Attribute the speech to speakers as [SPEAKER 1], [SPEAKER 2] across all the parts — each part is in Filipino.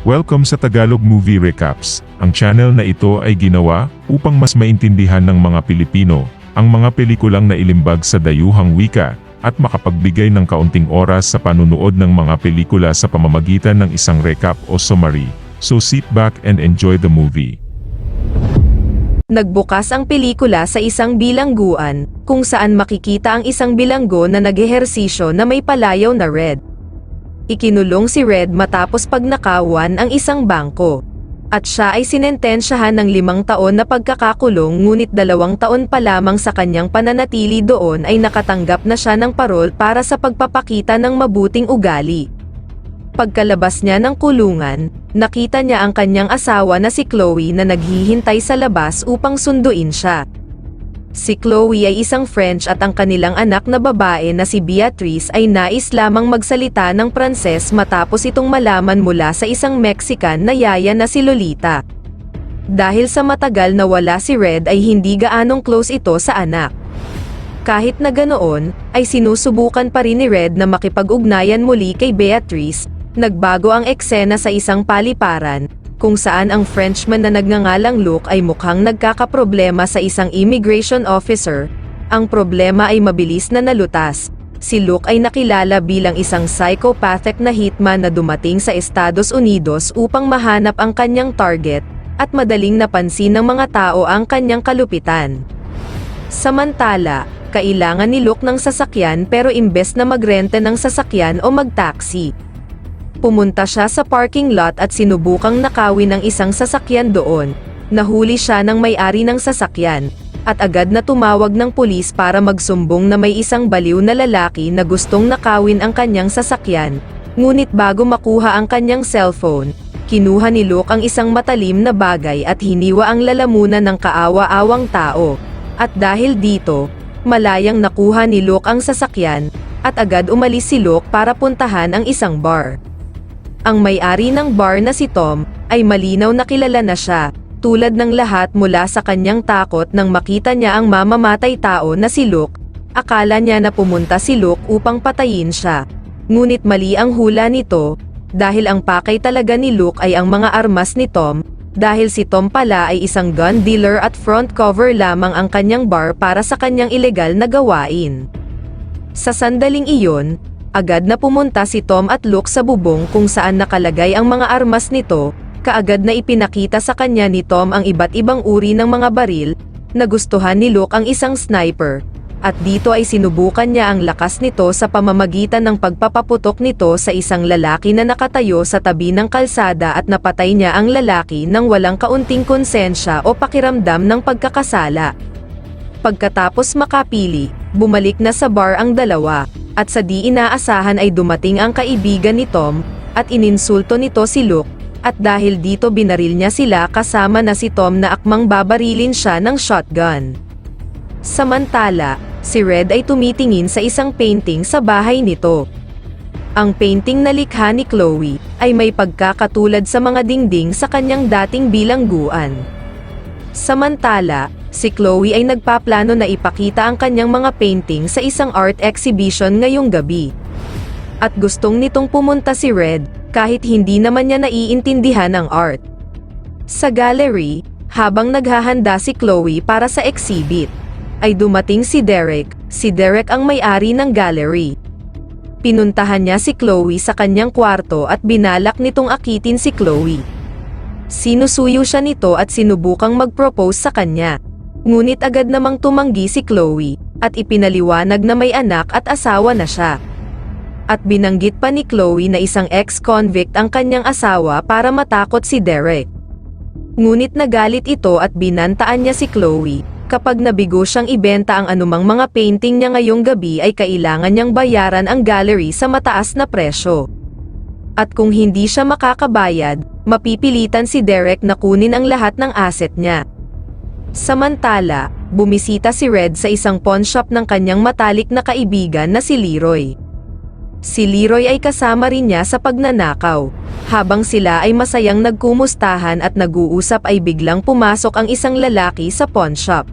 [SPEAKER 1] Welcome sa Tagalog Movie Recaps. Ang channel na ito ay ginawa upang mas maintindihan ng mga Pilipino ang mga pelikulang nailimbag sa dayuhang wika at makapagbigay ng kaunting oras sa panunood ng mga pelikula sa pamamagitan ng isang recap o summary. So sit back and enjoy the movie.
[SPEAKER 2] Nagbukas ang pelikula sa isang bilangguan, kung saan makikita ang isang bilanggo na nag-ehersisyo na may palayaw na Red. Ikinulong si Red matapos pagnakawan ang isang bangko. At siya ay sinentensyahan ng 5 taon na pagkakakulong, ngunit 2 taon pa lamang sa kanyang pananatili doon ay nakatanggap na siya ng parol para sa pagpapakita ng mabuting ugali. Pagkalabas niya ng kulungan, nakita niya ang kanyang asawa na si Chloe na naghihintay sa labas upang sunduin siya. Si Chloe ay isang French at ang kanilang anak na babae na si Beatrice ay nais lamang magsalita ng Pranses matapos itong malaman mula sa isang Mexican na yaya na si Lolita. Dahil sa matagal na wala si Red ay hindi gaanong close ito sa anak. Kahit na ganoon, ay sinusubukan pa rin ni Red na makipag-ugnayan muli kay Beatrice. Nagbago ang eksena sa isang paliparan, kung saan ang Frenchman na nagngangalang Luke ay mukhang nagkakaproblema sa isang immigration officer. Ang problema ay mabilis na nalutas. Si Luke ay nakilala bilang isang psychopathic na hitman na dumating sa Estados Unidos upang mahanap ang kanyang target, at madaling napansin ng mga tao ang kanyang kalupitan. Samantala, kailangan ni Luke ng sasakyan pero imbes na magrente ng sasakyan o magtaksi, pumunta siya sa parking lot at sinubukang nakawin ng isang sasakyan doon. Nahuli siya ng may-ari ng sasakyan, at agad na tumawag ng pulis para magsumbong na may isang baliw na lalaki na gustong nakawin ang kanyang sasakyan. Ngunit bago makuha ang kanyang cellphone, kinuha ni Luke ang isang matalim na bagay at hiniwa ang lalamunan ng kaawa-awang tao. At dahil dito, malayang nakuha ni Luke ang sasakyan, at agad umalis si Luke para puntahan ang isang bar. Ang may-ari ng bar na si Tom, ay malinaw na kilala na siya, tulad ng lahat mula sa kanyang takot nang makita niya ang mamamatay tao na si Luke. Akala niya na pumunta si Luke upang patayin siya. Ngunit mali ang hula nito, dahil ang pakay talaga ni Luke ay ang mga armas ni Tom, dahil si Tom pala ay isang gun dealer at front cover lamang ang kanyang bar para sa kanyang ilegal na gawain. Sa sandaling iyon, agad na pumunta si Tom at Luke sa bubong kung saan nakalagay ang mga armas nito. Kaagad na ipinakita sa kanya ni Tom ang iba't ibang uri ng mga baril. Nagustuhan ni Luke ang isang sniper, at dito ay sinubukan niya ang lakas nito sa pamamagitan ng pagpapaputok nito sa isang lalaki na nakatayo sa tabi ng kalsada, at napatay niya ang lalaki nang walang kaunting konsensya o pakiramdam ng pagkakasala. Pagkatapos makapili, bumalik na sa bar ang dalawa. At sa di inaasahan ay dumating ang kaibigan ni Tom, at ininsulto nito si Luke, at dahil dito binaril niya sila kasama na si Tom na akmang babarilin siya ng shotgun. Samantala, si Red ay tumitingin sa isang painting sa bahay nito. Ang painting na likha ni Chloe, ay may pagkakatulad sa mga dingding sa kanyang dating bilangguan. Samantala, si Chloe ay nagpaplano na ipakita ang kanyang mga painting sa isang art exhibition ngayong gabi. At gustong nitong pumunta si Red, kahit hindi naman niya naiintindihan ang art. Sa gallery, habang naghahanda si Chloe para sa exhibit, ay dumating si Derek. Si Derek ang may-ari ng gallery. Pinuntahan niya si Chloe sa kanyang kwarto at binalak nitong akitin si Chloe. Sinusuyo siya nito at sinubukang mag-propose sa kanya. Ngunit agad namang tumanggi si Chloe, at ipinaliwanag na may anak at asawa na siya. At binanggit pa ni Chloe na isang ex-convict ang kanyang asawa para matakot si Derek. Ngunit nagalit ito at binantaan niya si Chloe. Kapag nabigo siyang ibenta ang anumang mga painting niya ngayong gabi ay kailangan niyang bayaran ang gallery sa mataas na presyo. At kung hindi siya makakabayad, mapipilitan si Derek na kunin ang lahat ng asset niya. Samantala, bumisita si Red sa isang pawn shop ng kanyang matalik na kaibigan na si Leroy. Si Leroy ay kasama rin niya sa pagnanakaw. Habang sila ay masayang nagkumustahan at nag-uusap ay biglang pumasok ang isang lalaki sa pawn shop.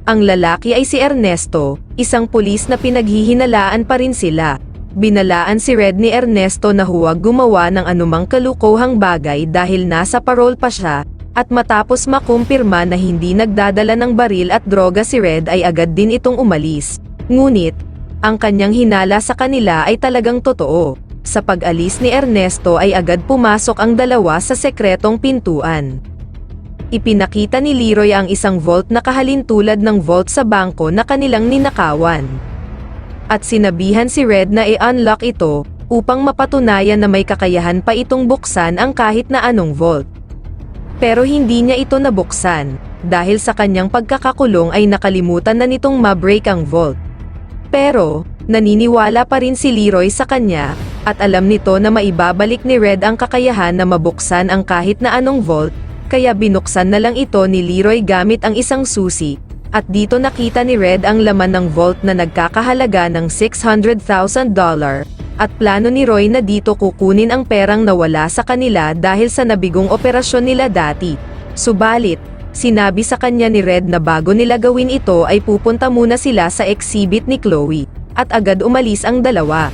[SPEAKER 2] Ang lalaki ay si Ernesto, isang pulis na pinaghihinalaan pa rin sila. binalaan si Red ni Ernesto na huwag gumawa ng anumang kalukuhang bagay dahil nasa parol pa siya, at matapos makumpirma na hindi nagdadala ng baril at droga si Red ay agad din itong umalis. Ngunit, ang kanyang hinala sa kanila ay talagang totoo. Sa pag-alis ni Ernesto ay agad pumasok ang dalawa sa sekretong pintuan. Ipinakita ni Leroy ang isang vault na kahalintulad ng vault sa bangko na kanilang ninakawan. At sinabihan si Red na i-unlock ito, upang mapatunayan na may kakayahan pa itong buksan ang kahit na anong vault. Pero hindi niya ito nabuksan, dahil sa kanyang pagkakakulong ay nakalimutan na nitong ma-break ang vault. Pero, naniniwala pa rin si Leroy sa kanya, at alam nito na maibabalik ni Red ang kakayahan na mabuksan ang kahit na anong vault, kaya binuksan na lang ito ni Leroy gamit ang isang susi, at dito nakita ni Red ang laman ng vault na nagkakahalaga ng $600,000, at plano ni Roy na dito kukunin ang perang nawala sa kanila dahil sa nabigong operasyon nila dati. Subalit, sinabi sa kanya ni Red na bago nila gawin ito ay pupunta muna sila sa exhibit ni Chloe, at agad umalis ang dalawa.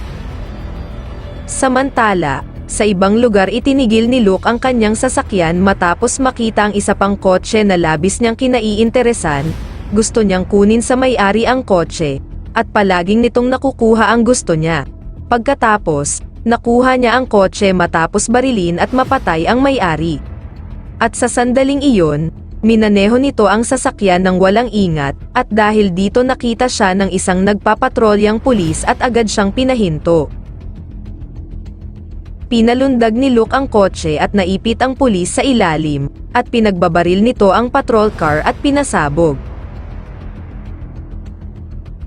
[SPEAKER 2] Samantala, sa ibang lugar itinigil ni Luke ang kanyang sasakyan matapos makita ang isa pang kotse na labis niyang kinaiinteresan. Gusto niyang kunin sa may-ari ang kotse, at palaging nitong nakukuha ang gusto niya. Pagkatapos, nakuha niya ang kotse matapos barilin at mapatay ang may-ari. At sa sandaling iyon, minaneho nito ang sasakyan ng walang ingat, at dahil dito nakita siya ng isang nagpapatrolyang pulis at agad siyang pinahinto. Pinalundag ni Luke ang kotse at naipit ang pulis sa ilalim, at pinagbabaril nito ang patrol car at pinasabog.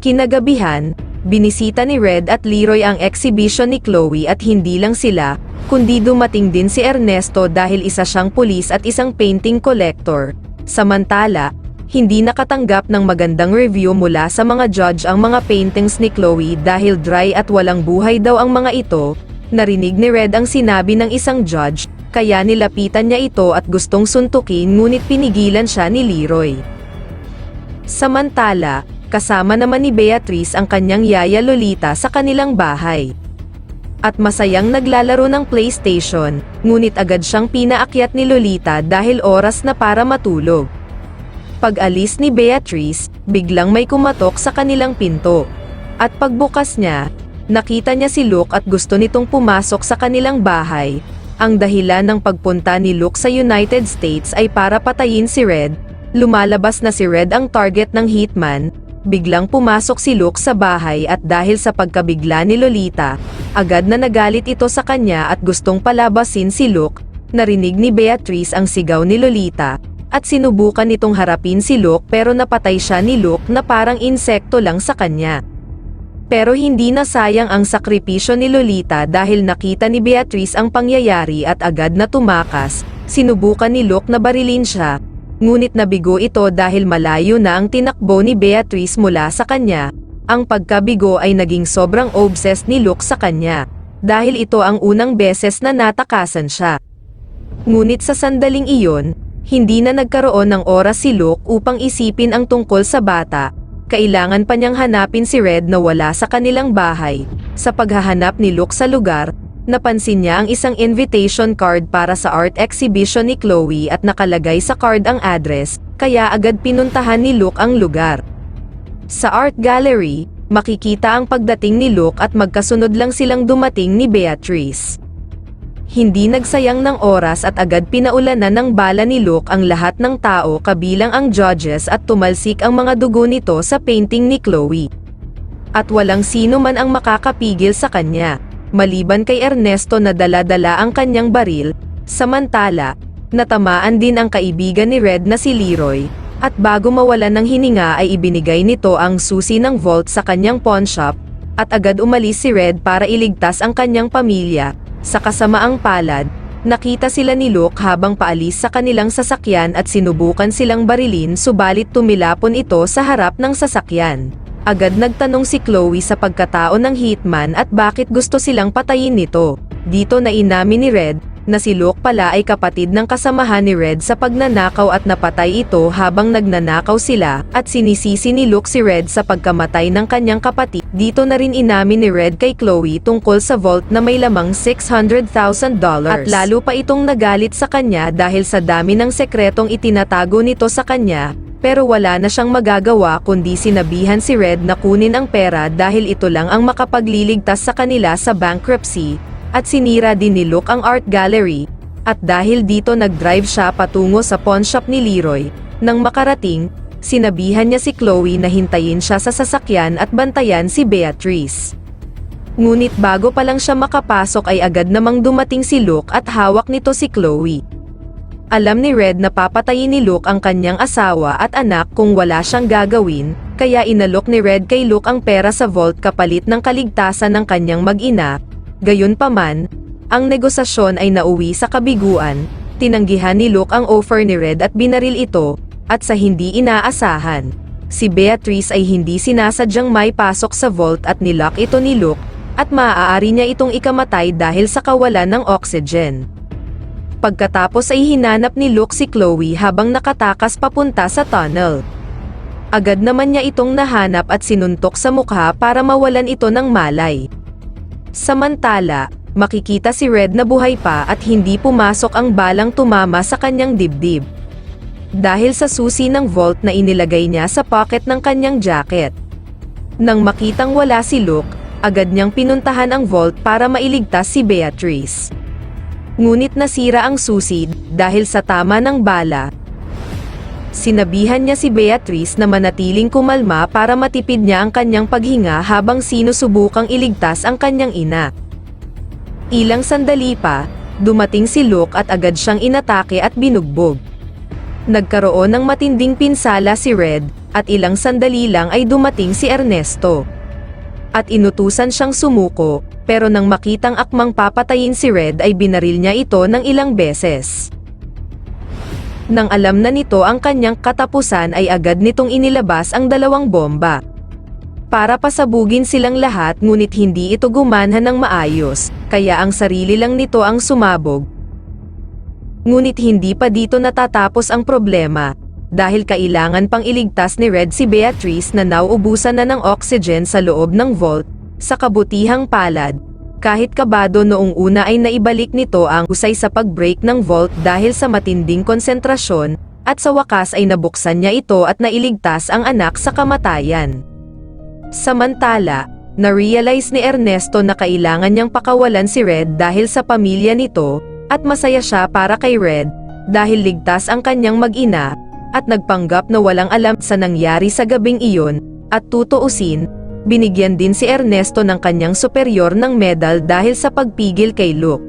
[SPEAKER 2] Kinagabihan, binisita ni Red at Leroy ang exhibition ni Chloe at hindi lang sila, kundi dumating din si Ernesto dahil isa siyang pulis at isang painting collector. Samantala, hindi nakatanggap ng magandang review mula sa mga judge ang mga paintings ni Chloe dahil dry at walang buhay daw ang mga ito. Narinig ni Red ang sinabi ng isang judge, kaya nilapitan niya ito at gustong suntukin ngunit pinigilan siya ni Leroy. Samantala, kasama naman ni Beatrice ang kanyang yaya Lolita sa kanilang bahay. At masayang naglalaro ng PlayStation, ngunit agad siyang pinaakyat ni Lolita dahil oras na para matulog. Pag-alis ni Beatrice, biglang may kumatok sa kanilang pinto. At pagbukas niya, nakita niya si Luke at gusto nitong pumasok sa kanilang bahay. Ang dahilan ng pagpunta ni Luke sa United States ay para patayin si Red. Lumalabas na si Red ang target ng hitman. Biglang pumasok si Luke sa bahay at dahil sa pagkabigla ni Lolita, agad na nagalit ito sa kanya at gustong palabasin si Luke. Narinig ni Beatrice ang sigaw ni Lolita, at sinubukan nitong harapin si Luke pero napatay siya ni Luke na parang insekto lang sa kanya. Pero hindi nasayang ang sakripisyo ni Lolita dahil nakita ni Beatrice ang pangyayari at agad na tumakas. Sinubukan ni Luke na barilin siya, ngunit nabigo ito dahil malayo na ang tinakbo ni Beatrice mula sa kanya. Ang pagkabigo ay naging sobrang obsessed ni Luke sa kanya, dahil ito ang unang beses na natakasan siya. Ngunit sa sandaling iyon, hindi na nagkaroon ng oras si Luke upang isipin ang tungkol sa bata. Kailangan pa niyang hanapin si Red na wala sa kanilang bahay. Sa paghahanap ni Luke sa lugar, napansin niya ang isang invitation card para sa art exhibition ni Chloe at nakalagay sa card ang address, kaya agad pinuntahan ni Luke ang lugar. Sa art gallery, makikita ang pagdating ni Luke at magkasunod lang silang dumating ni Beatrice. Hindi nagsayang ng oras at agad pinaulanan ng bala ni Luke ang lahat ng tao kabilang ang judges at tumalsik ang mga dugo nito sa painting ni Chloe. At walang sino man ang makakapigil sa kanya, maliban kay Ernesto na dala-dala ang kanyang baril. Samantala, natamaan din ang kaibigan ni Red na si Leroy, at bago mawalan ng hininga ay ibinigay nito ang susi ng vault sa kanyang pawn shop, at agad umalis si Red para iligtas ang kanyang pamilya. Sa kasamaang palad, nakita sila ni Luke habang paalis sa kanilang sasakyan at sinubukan silang barilin subalit tumilapon ito sa harap ng sasakyan. Agad nagtanong si Chloe sa pagkatao ng hitman at bakit gusto silang patayin nito. Dito na inamin ni Red na si Luke pala ay kapatid ng kasamahan ni Red sa pagnanakaw at napatay ito habang nagnanakaw sila, at sinisisi ni Luke si Red sa pagkamatay ng kanyang kapatid. Dito na rin inamin ni Red kay Chloe tungkol sa vault na may lamang $600,000 at lalo pa itong nagalit sa kanya dahil sa dami ng sekretong itinatago nito sa kanya, pero wala na siyang magagawa kundi sinabihan si Red na kunin ang pera dahil ito lang ang makapagliligtas sa kanila sa bankruptcy. At sinira din ni Luke ang art gallery, at dahil dito nag-drive siya patungo sa pawn shop ni Leroy. Nang makarating, sinabihan niya si Chloe na hintayin siya sa sasakyan at bantayan si Beatrice. Ngunit bago pa lang siya makapasok ay agad namang dumating si Luke at hawak nito si Chloe. Alam ni Red na papatayin ni Luke ang kanyang asawa at anak kung wala siyang gagawin, kaya inalok ni Red kay Luke ang pera sa vault kapalit ng kaligtasan ng kanyang mag-ina. Gayunpaman, ang negosasyon ay nauwi sa kabiguan, tinanggihan ni Luke ang offer ni Red at binaril ito, at sa hindi inaasahan, si Beatrice ay hindi sinasadyang may pasok sa vault at nilock ito ni Luke, at maaari niya itong ikamatay dahil sa kawalan ng oxygen. Pagkatapos ay hinanap ni Luke si Chloe habang nakatakas papunta sa tunnel. Agad naman niya itong nahanap at sinuntok sa mukha para mawalan ito ng malay. Samantala, makikita si Red na buhay pa at hindi pumasok ang balang tumama sa kanyang dibdib. Dahil sa susi ng vault na inilagay niya sa pocket ng kanyang jacket. Nang makitang wala si Luke, agad niyang pinuntahan ang vault para mailigtas si Beatrice. Ngunit nasira ang susi dahil sa tama ng bala. Sinabihan niya si Beatrice na manatiling kumalma para matipid niya ang kanyang paghinga habang sinusubukang iligtas ang kanyang ina. Ilang sandali pa, dumating si Luke at agad siyang inatake at binugbog. Nagkaroon ng matinding pinsala si Red, at ilang sandali lang ay dumating si Ernesto. At inutusan siyang sumuko, pero nang makitang akmang papatayin si Red ay binaril niya ito ng ilang beses. Nang alam na nito ang kanyang katapusan ay agad nitong inilabas ang 2 bomba. Para pasabugin silang lahat ngunit hindi ito gumanhan ng maayos, kaya ang sarili lang nito ang sumabog. Ngunit hindi pa dito natatapos ang problema, dahil kailangan pang iligtas ni Red si Beatrice na nauubusan na ng oxygen sa loob ng vault. Sa kabutihang palad, kahit kabado noong una ay naibalik nito ang husay sa pag-break ng vault dahil sa matinding konsentrasyon, at sa wakas ay nabuksan niya ito at nailigtas ang anak sa kamatayan. Samantala, na-realize ni Ernesto na kailangan niyang pakawalan si Red dahil sa pamilya nito, at masaya siya para kay Red, dahil ligtas ang kanyang mag-ina, at nagpanggap na walang alam sa nangyari sa gabing iyon, at tutuusin, binigyan din si Ernesto ng kanyang superior ng medal dahil sa pagpigil kay Luke.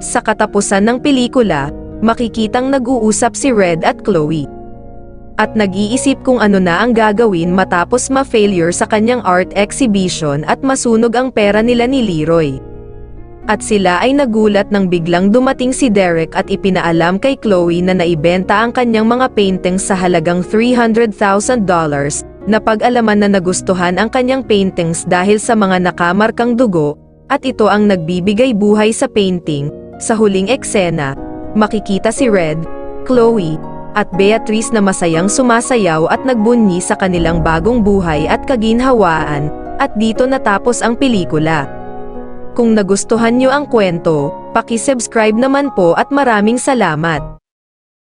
[SPEAKER 2] Sa katapusan ng pelikula, makikitang nag-uusap si Red at Chloe. At nag-iisip kung ano na ang gagawin matapos ma-failure sa kanyang art exhibition at masunog ang pera nila ni Leroy. At sila ay nagulat nang biglang dumating si Derek at ipinaalam kay Chloe na naibenta ang kanyang mga paintings sa halagang $300,000, na pag-alaman na nagustuhan ang kanyang paintings dahil sa mga nakamarkang dugo, at ito ang nagbibigay buhay sa painting. Sa huling eksena, makikita si Red, Chloe, at Beatrice na masayang sumasayaw at nagbunyi sa kanilang bagong buhay at kaginhawaan, at dito natapos ang pelikula. Kung nagustuhan niyo ang kwento, paki-subscribe naman po at maraming salamat.